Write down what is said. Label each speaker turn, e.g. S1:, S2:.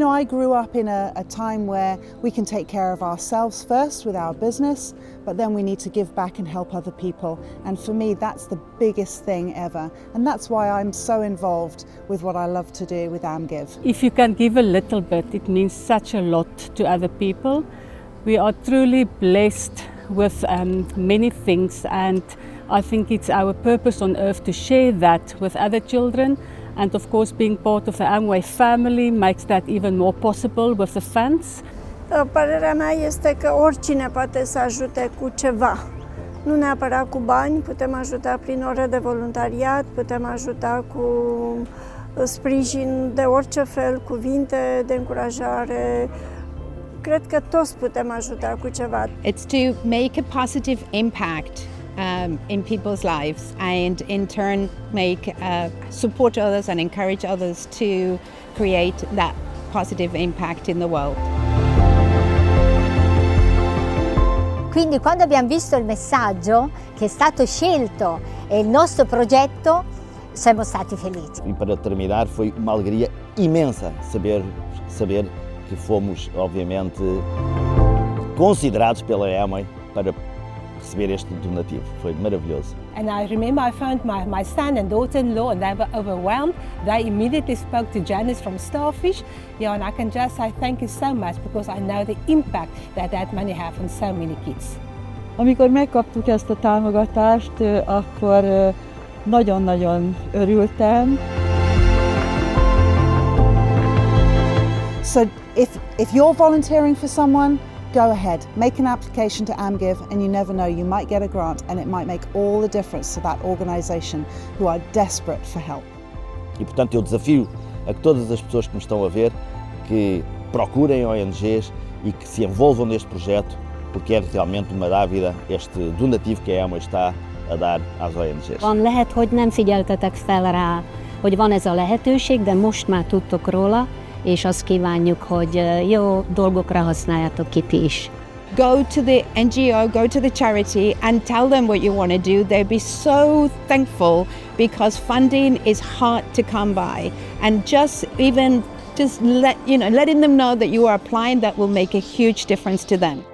S1: You know, I grew up in a time where we can take care of ourselves first with our business, but then we need to give back and help other people. And for me, that's the biggest thing ever. And that's why I'm so involved with what I love to do with AmGive.
S2: If you can give a little bit, it means such a lot to other people. We are truly blessed with many things, and I think it's our purpose on earth to share that with other children. And of course, being part of the Amway family makes that even more possible with the funds.
S3: Părerea mea este că oricine poate să ajute cu ceva. Nu neapărat cu bani, putem ajuta prin ore de voluntariat, putem ajuta cu sprijin de orice fel, cuvinte de încurajare. Cred că toți putem ajuta cu ceva.
S4: It's to make a positive impact in people's lives, and in turn support others and encourage others to create that positive impact in the world.
S5: Quindi quando abbiamo visto il messaggio che è stato scelto e il nostro progetto, siamo stati felici.
S6: E para terminar, foi uma alegria imensa saber que fomos, obviamente, considerados pela Amway para receber este donativo. Foi maravilhoso.
S7: And I remember I found my son and daughter-in-law, and they were overwhelmed. They immediately spoke to Janice from Starfish. Yeah, and I can just say thank you so much, because I know the impact that money has on so many kids.
S8: Amikor megkaptuk ezt a támogatást, akkor nagyon-nagyon örültem.
S1: So if you're volunteering for someone, go ahead, make an application to AmGive, and you never know, you might get a grant and it might make all the difference to that organisation who are desperate for help.
S6: E portanto eu desafio a que todas as pessoas que me estão a ver que procurem ONGs e que se envolvam neste projeto, porque é realmente uma dávida este donativo que a Amway está a dar às ONGs.
S9: Lehet, hogy nem figyeltetek fel rá, hogy van ez a lehetőség, de most már tudtok róla, és azt kívánjuk, hogy jó dolgokra használjátok ki ti is.
S4: Go to the NGO, go to the charity and tell them what you want to do. They'll be so thankful, because funding is hard to come by, and just letting them know that you are applying, that will make a huge difference to them.